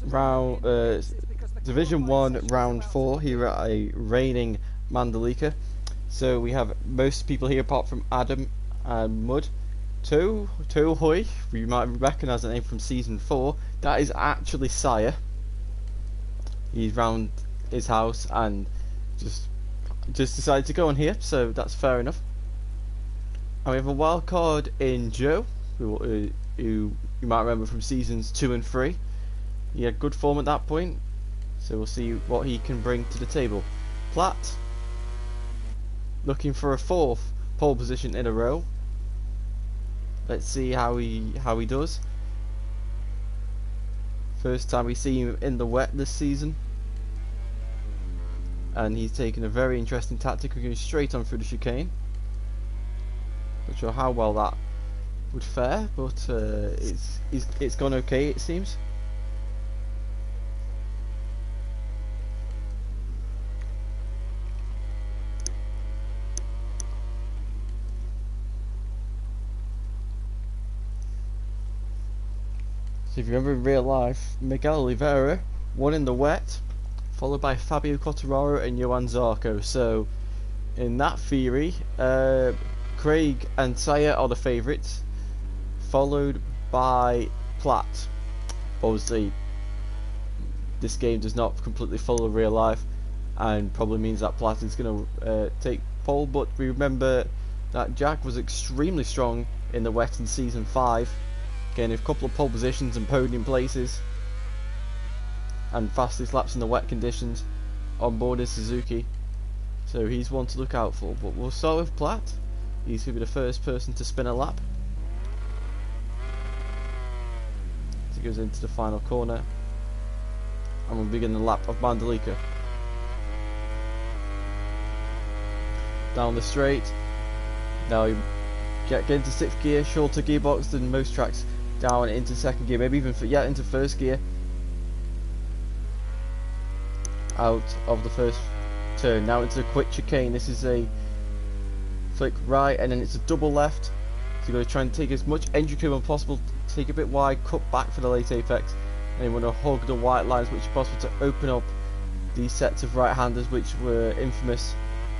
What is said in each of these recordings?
round Division 1 round 4 here at a reigning Mandalika. So we have most people here apart from Adam and Mud. To Hoy, you might recognise the name from season 4. That is actually Sire. He's round his house and just decided to go on here, so that's fair enough. And we have a wild card in Joe, who you might remember from seasons 2 and 3. He had good form at that point, so we'll see what he can bring to the table. Platt, looking for a 4th pole position in a row. Let's see how he does. First time we see him in the wet this season, and he's taken a very interesting tactic, going straight on through the chicane. Not sure how well that would fare, but it's gone okay, it seems. So if you remember in real life, Miguel Oliveira won in the wet, followed by Fabio Quartararo and Johan Zarco. So in that theory, Craig and Sire are the favourites, followed by Platt. Obviously, this game does not completely follow real life, and probably means that Platt is going to take pole. But we remember that Jack was extremely strong in the wet in season 5, getting a couple of pole positions and podium places, and fastest laps in the wet conditions on board his Suzuki. So he's one to look out for. But we'll start with Platt. He's going to be the first person to spin a lap. So he goes into the final corner, and we'll begin the lap of Mandalika. Down the straight. Now you get into 6th gear, shorter gearbox than most tracks. Down into 2nd gear, maybe even into 1st gear. Out of the first turn, now into a quick chicane. This is a flick right, and then it's a double left. So you're going to try and take as much entry curve as possible, take a bit wide, cut back for the late apex, and you want to hug the white lines which is possible to open up these sets of right-handers which were infamous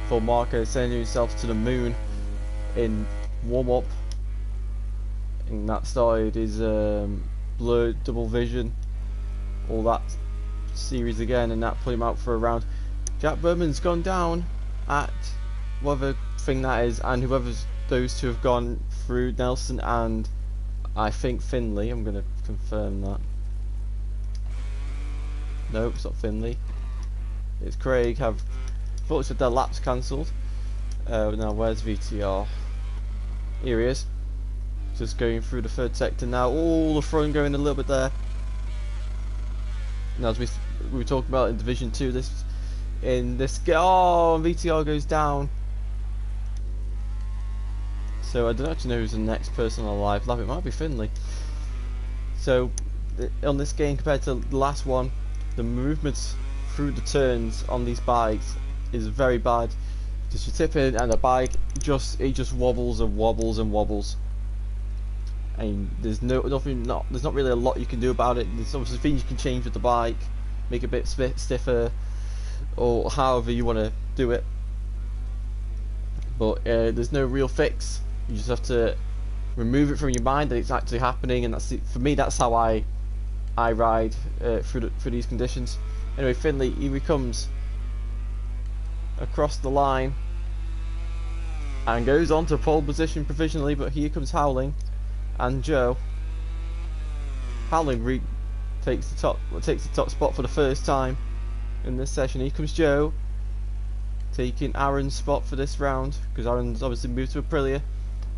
for Marco sending himself to the moon in warm-up. And that started his blurred double vision, all that series again, and that put him out for a round. Jack Berman's gone down at whatever thing that is, and whoever's those two have gone through, Nelson and I think Finley. I'm going to confirm that. Nope, it's not Finley. It's Craig. Thought it said their laps cancelled. Now where's VTR? Here he is. Just going through the 3rd sector now. All the front going a little bit there. Now as we were talking about in Division 2, VTR goes down. So I don't actually know who's the next person on the live lap. It might be Finley. So on this game compared to the last one, the movements through the turns on these bikes is very bad. Just you tip in and the bike just wobbles and wobbles and wobbles. And there's not really a lot you can do about it. There's obviously things you can change with the bike, make it a bit stiffer, or however you want to do it. But there's no real fix. You just have to remove it from your mind that it's actually happening, and for me that's how I ride through these conditions. Anyway, Finley, here he comes across the line and goes on to pole position provisionally, but here comes Howling and Joe. Howling takes the top spot for the first time in this session. Here comes Joe, taking Aaron's spot for this round, because Aaron's obviously moved to Aprilia.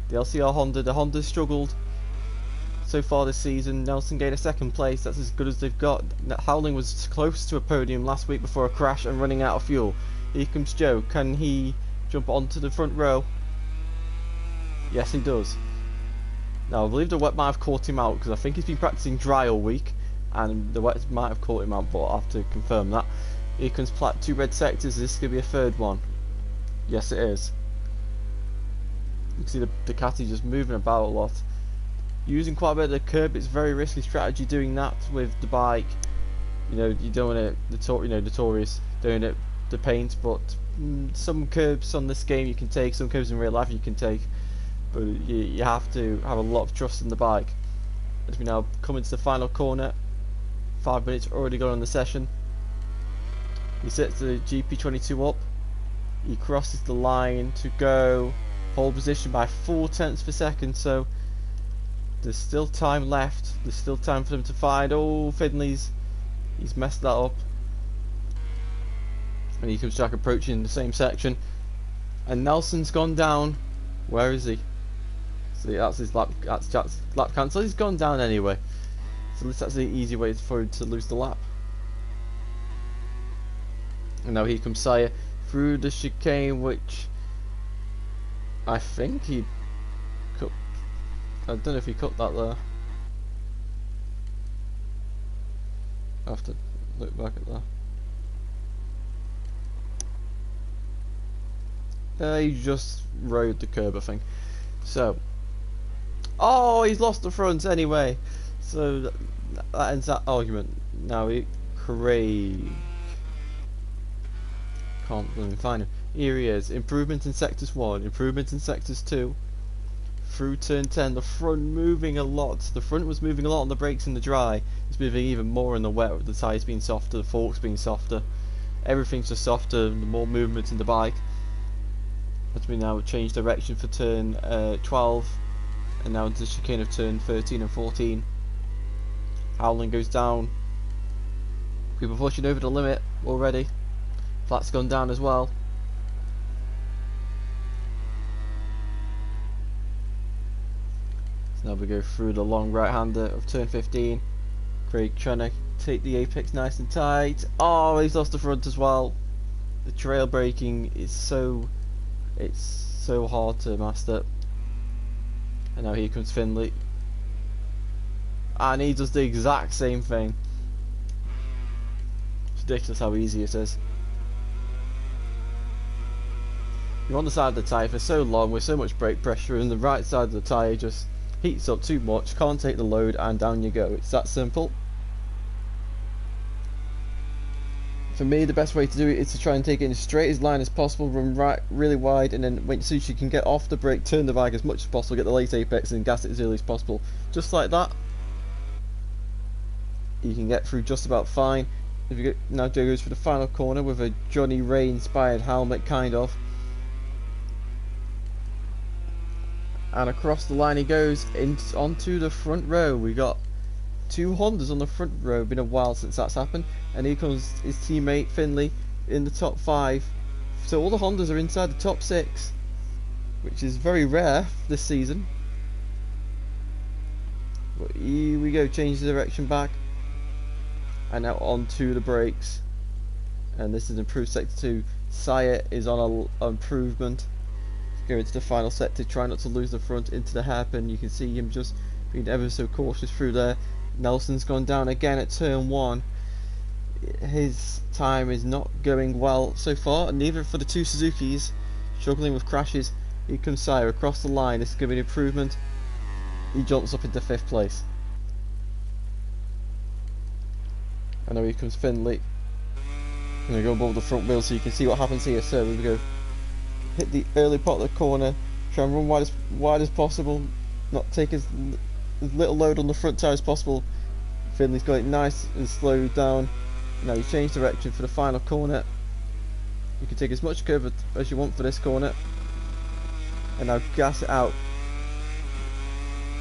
The LCR Honda, the Honda's struggled so far this season. Nelson gained a 2nd place, that's as good as they've got. Howling was close to a podium last week before a crash and running out of fuel. Here comes Joe, can he jump onto the front row? Yes he does. Now I believe the wet might have caught him out, because I think he's been practicing dry all week, and the wet might have caught him out, but I'll have to confirm that. Here comes Platt, 2 red sectors. Is this going to be a 3rd one? Yes it is. You can see the Ducati just moving about a lot. using quite a bit of the curb. It's very risky strategy doing that with the bike. You know, you don't want to, notorious doing it the paint, but some curbs on this game you can take, some curbs in real life you can take, but you have to have a lot of trust in the bike. As we now come into the final corner, 5 minutes already gone on the session. He sets the GP22 up, he crosses the line to go pole position by 0.4 of a second, so there's still time left, there's still time for them to find. Oh, Finley's messed that up. And he comes back approaching the same section. And Nelson's gone down. Where is he? See, that's his lap cancel. He's gone down anyway. So that's the easy way for him to lose the lap. And now here comes Sire through the chicane, which I think he cut. I don't know if he cut that there. I have to look back at that. He just rode the curb, I think. So, oh, he's lost the front anyway. So that ends that argument. Now Craig can't even find him. Here he is. Improvement in sectors 1. Improvement in sectors 2. Through turn 10, the front moving a lot. The front was moving a lot on the brakes in the dry. It's moving even more in the wet, with the tyres being softer, the forks being softer. Everything's just softer, the more movement in the bike. As we now change direction for turn 12, and now into the chicane of turn 13 and 14. Howling goes down. People pushing over the limit already. Flat's gone down as well. So now we go through the long right-hander of turn 15. Craig trying to take the apex nice and tight. Oh, he's lost the front as well. The trail braking is so hard to master. And now here comes Finley. And he does the exact same thing. It's ridiculous how easy it is. You're on the side of the tyre for so long with so much brake pressure, and the right side of the tyre just heats up too much, can't take the load, and down you go. It's that simple. For me, the best way to do it is to try and take it in as straight as line as possible, run right really wide, and then as soon as you can get off the brake, turn the bike as much as possible, get the late apex and gas it as early as possible. Just like that, you can get through just about fine. If you now Joe goes for the final corner with a Johnny Ray inspired helmet, kind of. And across the line he goes onto the front row. We got two Hondas on the front row. Been a while since that's happened. And here comes his teammate Finley in the top 5. So all the Hondas are inside the top 6, which is very rare this season. But here we go, change the direction back, and now onto the brakes. And this is improved sector 2. Sire is on a improvement. Go into the final sector, try not to lose the front into the hairpin. You can see him just being ever so cautious through there. Nelson's gone down again at turn 1. His time is not going well so far, and neither for the two Suzukis, struggling with crashes. Here comes Sire across the line. This is going to be an improvement. He jumps up into 5th place. And now here comes Finley. I'm going to go above the front wheel so you can see what happens here. So we go. Hit the early part of the corner, try and run wide as possible, not take as little load on the front tyre as possible. Finley's got it nice and slowed down. Now you change direction for the final corner. You can take as much curve as you want for this corner, and now gas it out.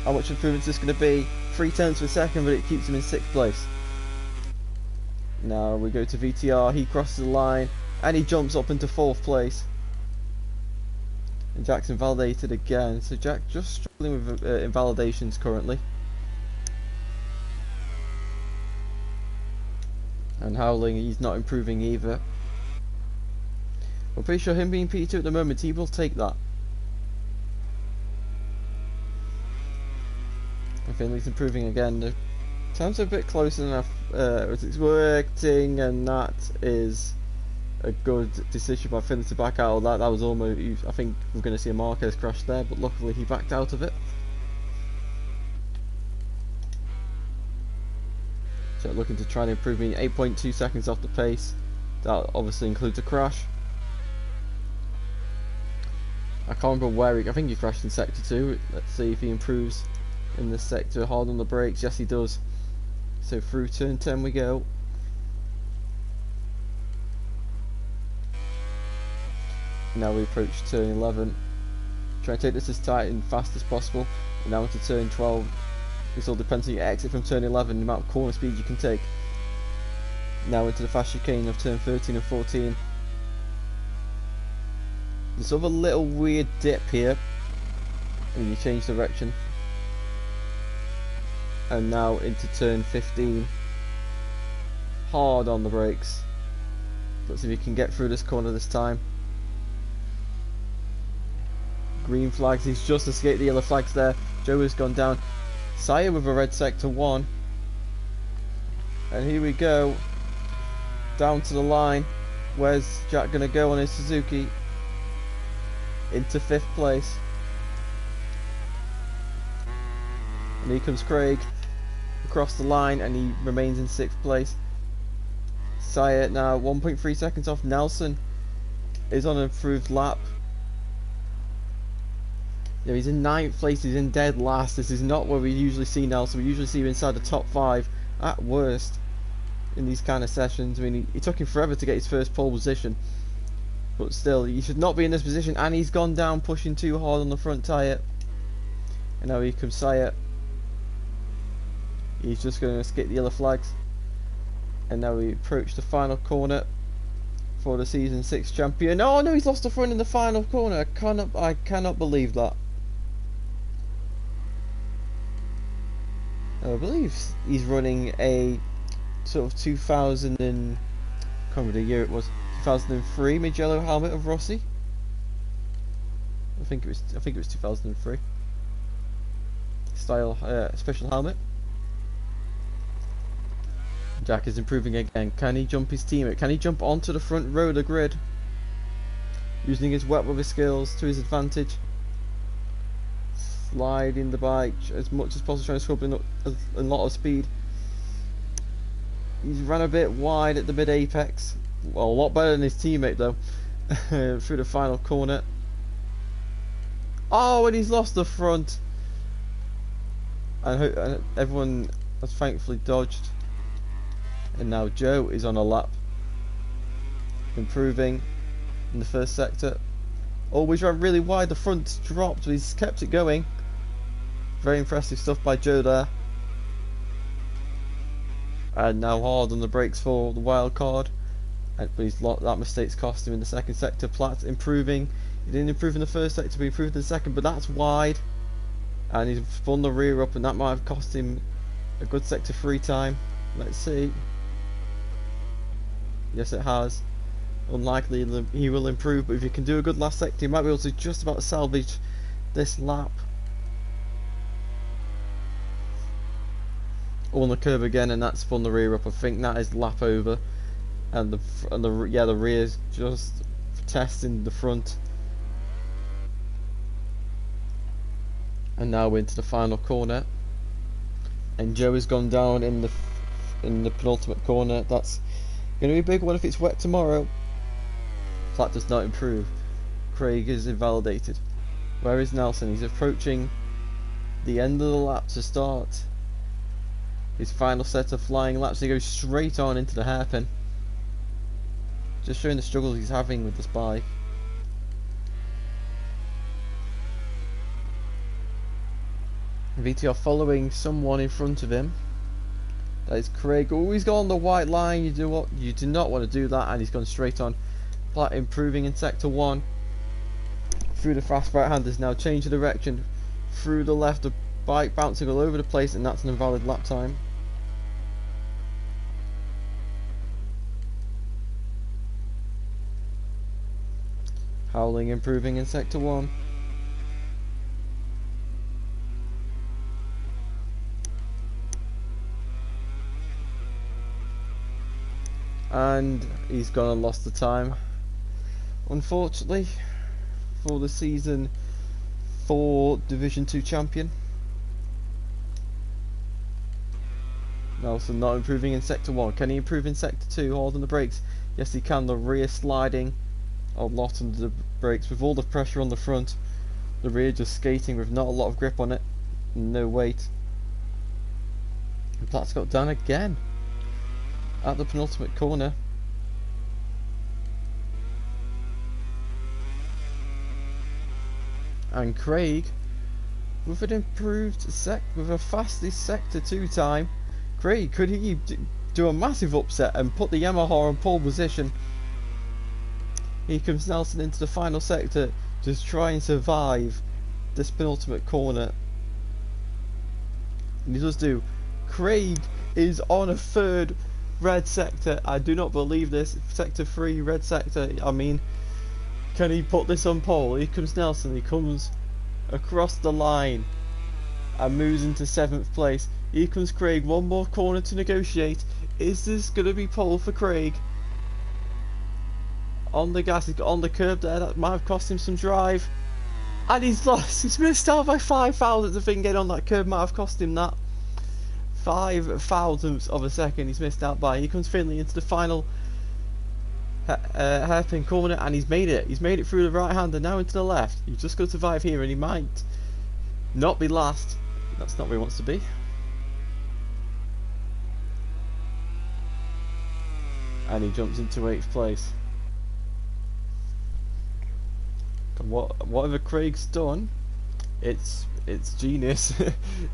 How much improvement is this going to be? 0.3 of a second, but it keeps him in 6th place. Now we go to VTR, he crosses the line and he jumps up into 4th place. And Jack's invalidated again, so Jack just struggling with invalidations currently. And Howling, he's not improving either. I'm pretty sure him being P2 at the moment, he will take that. And Finley's improving again. The times are a bit closer enough. It's working, and that is a good decision by Finley to back out of that. That was almost, I think we're going to see a Marquez crash there, but luckily he backed out of it. So looking to try and improve me 8.2 seconds off the pace. That obviously includes a crash. I can't remember where I think he crashed in sector 2. Let's see if he improves in this sector. Hard on the brakes. Yes, he does. So through turn 10 we go. Now we approach turn 11. Try and take this as tight and fast as possible. And now into turn 12. This all depends on your exit from turn 11, the amount of corner speed you can take. Now into the fast chicane of turn 13 and 14. This other little weird dip here, and you change direction. And now into turn 15. Hard on the brakes. Let's see if you can get through this corner this time. Green flags, he's just escaped the yellow flags there. Joe has gone down. Saya with a red sector 1. And here we go. Down to the line. Where's Jack going to go on his Suzuki? Into 5th place. And here comes Craig across the line, and he remains in 6th place. Saya now 1.3 seconds off. Nelson is on an improved lap. Yeah, he's in 9th place, he's in dead last. This is not where we usually see Nelson. We usually see him inside the top 5 at worst in these kind of sessions. I mean, it took him forever to get his first pole position, but still, he should not be in this position. And he's gone down, pushing too hard on the front tyre. And now here comes Saya. He's just going to skip the yellow flags. And now we approach the final corner for the season 6 champion. Oh no, he's lost the front in the final corner. I cannot believe that. I believe he's running a sort of 2000 and I can't remember the year it was. 2003 Mugello helmet of Rossi. I think it was 2003 style special helmet. Jack is improving again. Can he jump his teammate? Can he jump onto the front row of the grid? Using his wet weather skills to his advantage. Sliding the bike as much as possible, trying to scope in a lot of speed. He's run a bit wide at the mid apex. Well, a lot better than his teammate though. Through the final corner. Oh, and he's lost the front. And everyone has thankfully dodged. And now Joe is on a lap, improving in the first sector. Always ran really wide, the front dropped, but he's kept it going. Very impressive stuff by Joe there. And now hard on the brakes for the wild card. But that mistake's cost him in the second sector. Platt improving. He didn't improve in the first sector, but he improved in the second, but that's wide. And he's spun the rear up, and that might have cost him a good sector 3 time. Let's see. Yes, it has. Unlikely he will improve, but if he can do a good last sector, he might be able to just about salvage this lap. On the curb again, and that spun the rear up. I think that is lap over, and the rear's just testing the front. And now we're into the final corner, and Joe has gone down in the penultimate corner. That's going to be a big one if it's wet tomorrow. Platt does not improve. Craig is invalidated. Where is Nelson? He's approaching the end of the lap to start his final set of flying laps. He goes straight on into the hairpin. Just showing the struggles he's having with this bike. VTR following someone in front of him. That is Craig. Oh, he's got on the white line. You do not want to do that, and he's gone straight on. Platt improving in sector 1. Through the fast right hand is now changing direction. Through the left, the bike bouncing all over the place, and that's an invalid lap time. Howling improving in sector 1. And he's gone and lost the time, unfortunately, for the season 4 Division 2 champion. Nelson not improving in sector 1. Can he improve in sector 2? Holding the brakes. Yes, he can. The rear sliding a lot under the brakes with all the pressure on the front. The rear just skating with not a lot of grip on it. No weight. And Platt's got down again at the penultimate corner. And Craig with an improved with a fastest sector 2 time. Craig, could he do a massive upset and put the Yamaha on pole position? Here comes Nelson into the final sector, just try and survive this penultimate corner. And he does do. Craig is on a third red sector. I do not believe this. Sector 3 red sector. I mean, can he put this on pole? Here comes Nelson. He comes across the line and moves into 7th place. Here comes Craig. One more corner to negotiate. Is this going to be pole for Craig? On the gas, he's got on the curb there. That might have cost him some drive. And he's lost. He's missed out by 5 thousandths. I think getting on that curb might have cost him that. 5 thousandths of a second he's missed out by. Here comes Finley into the final hairpin corner, and he's made it. He's made it through the right hand and now into the left. He's just got to survive here, and he might not be last. That's not where he wants to be. And he jumps into 8th place. Whatever Craig's done, it's genius.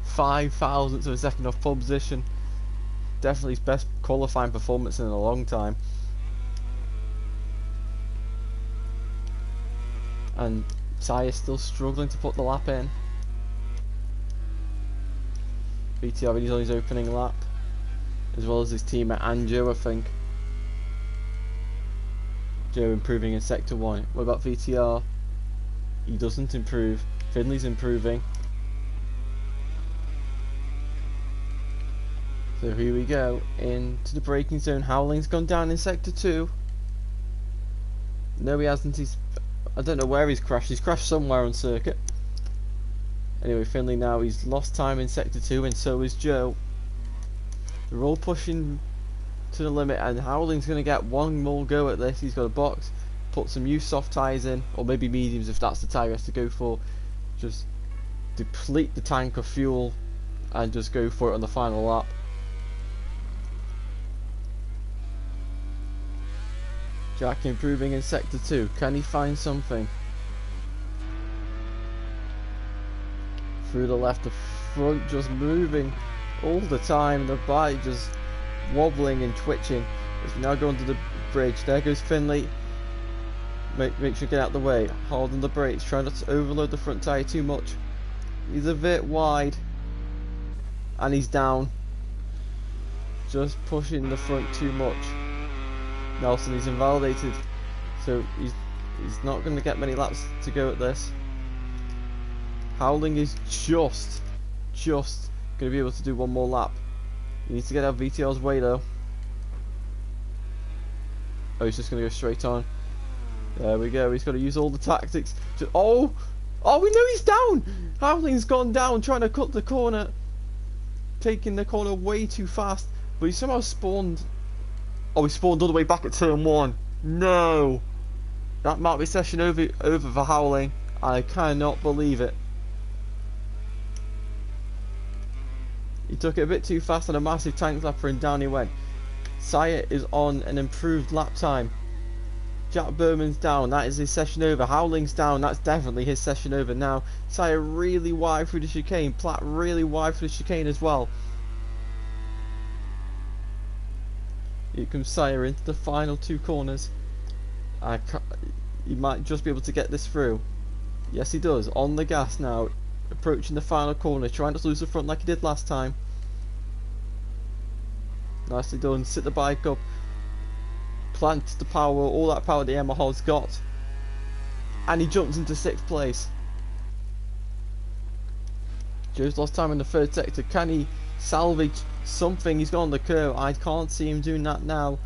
5 thousandths of a second off pole position. Definitely his best qualifying performance in a long time. And Tyre's still struggling to put the lap in. VTR is on his opening lap, as well as his teammate and Joe, I think. Joe improving in sector 1. What about VTR? He doesn't improve. Finley's improving. So here we go into the braking zone. Howling's gone down in sector 2. No, he hasn't. I don't know where he's crashed. He's crashed somewhere on circuit. Anyway, Finley now, he's lost time in sector 2, and so is Joe. They're all pushing to the limit, and Howling's going to get one more go at this. He's got a box. Put some new soft tyres in, or maybe mediums if that's the tyre he has to go for. Just deplete the tank of fuel and just go for it on the final lap. Jack improving in sector 2. Can he find something? Through the left, the front just moving all the time. The bike just wobbling and twitching. As we now go under the bridge, there goes Finley. Make sure you get out of the way. Holding the brakes, trying not to overload the front tyre too much. He's a bit wide. And he's down. Just pushing the front too much. Nelson is invalidated. So he's not going to get many laps to go at this. Howling is just going to be able to do one more lap. He needs to get out of VTL's way though. Oh, he's just going to go straight on. There we go. He's got to use all the tactics. Oh, we know he's down. Howling's gone down, trying to cut the corner, taking the corner way too fast. But he somehow spawned. Oh, he spawned all the way back at turn 1. No, that might be session over for Howling. I cannot believe it. He took it a bit too fast on a massive tank lapper, and down he went. Sire is on an improved lap time. Jack Berman's down, that is his session over. Howling's down, that's definitely his session over now. Sire really wide through the chicane. Platt really wide through the chicane as well. Here comes Sire into the final 2 corners. He might just be able to get this through. Yes, he does. On the gas now. Approaching the final corner. Trying not to lose the front like he did last time. Nicely done. Sit the bike up. Plant the power, all that power the Yamaha's got. And he jumps into 6th place. Joe's lost time in the 3rd sector. Can he salvage something? He's gone on the curve. I can't see him doing that now.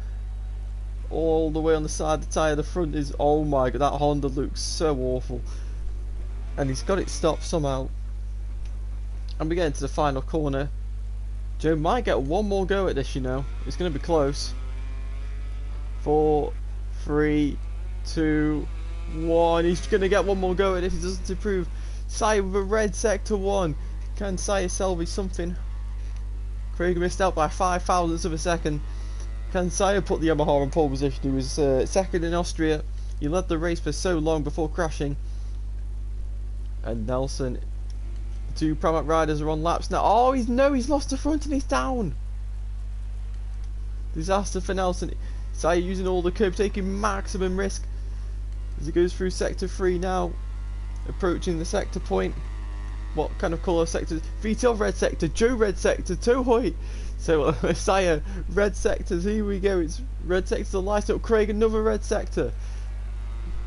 All the way on the side of the tyre. The front is, oh my god, that Honda looks so awful. And he's got it stopped somehow. And we get into the final corner. Joe might get one more go at this, you know. It's going to be close. 4, 3, 2, 1. He's going to get one more go at this. He doesn't improve. Sire with a red sector 1. Can Sire salvage something? Craig missed out by 5 thousandths of a second. Can Sire put the Yamaha in pole position? He was second in Austria. He led the race for so long before crashing. And Nelson, the 2 Pramac riders are on laps now. Oh, he's lost the front and he's down. Disaster for Nelson. Sire using all the curb, taking maximum risk as he goes through sector 3 now, approaching the sector point. What kind of colour sector? VTL red sector, Joe red sector, Tohoy. So Sire red sectors. Here we go. It's red sector to light up. Craig another red sector.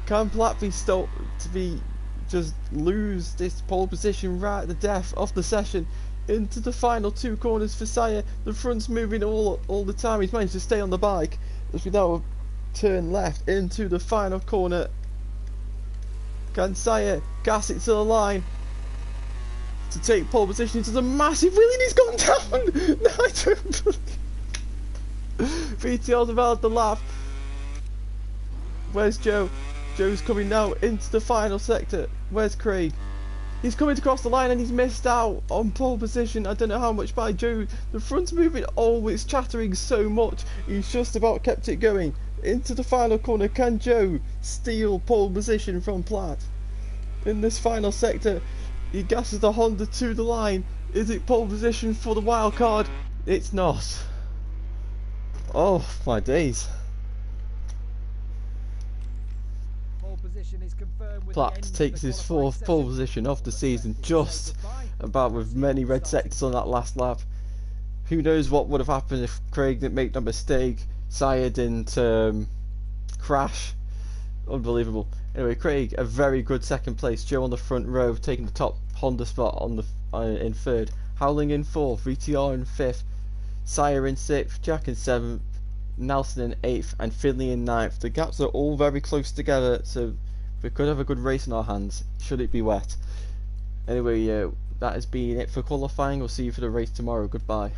Can Platt be just lose this pole position right at the death of the session? Into the final 2 corners for Sire. The front's moving all the time. He's managed to stay on the bike as we now turn left into the final corner. Can Sire gas it to the line to take pole position into the massive wheel, and he's gone down? No, I don't believe. VTL's about the lap. Where's Joe? Joe's coming now into the final sector. Where's Craig? He's coming across the line and he's missed out on pole position. I don't know how much by Joe. The front's moving. Oh, it's chattering so much. He's just about kept it going. Into the final corner. Can Joe steal pole position from Platt? In this final sector, he gasses the Honda to the line. Is it pole position for the wild card? It's not. Oh, my days. Platt takes his 4th pole position of the season, just about, with many red sectors on that last lap. Who knows what would have happened if Craig didn't make that mistake, Sire didn't crash. Unbelievable. Anyway, Craig, a very good 2nd place. Joe on the front row, taking the top Honda spot on the in 3rd. Howling in 4th, VTR in 5th, Sire in 6th, Jack in 7th, Nelson in 8th, and Finley in 9th. The gaps are all very close together, so we could have a good race in our hands, should it be wet. Anyway, that has been it for qualifying. We'll see you for the race tomorrow. Goodbye.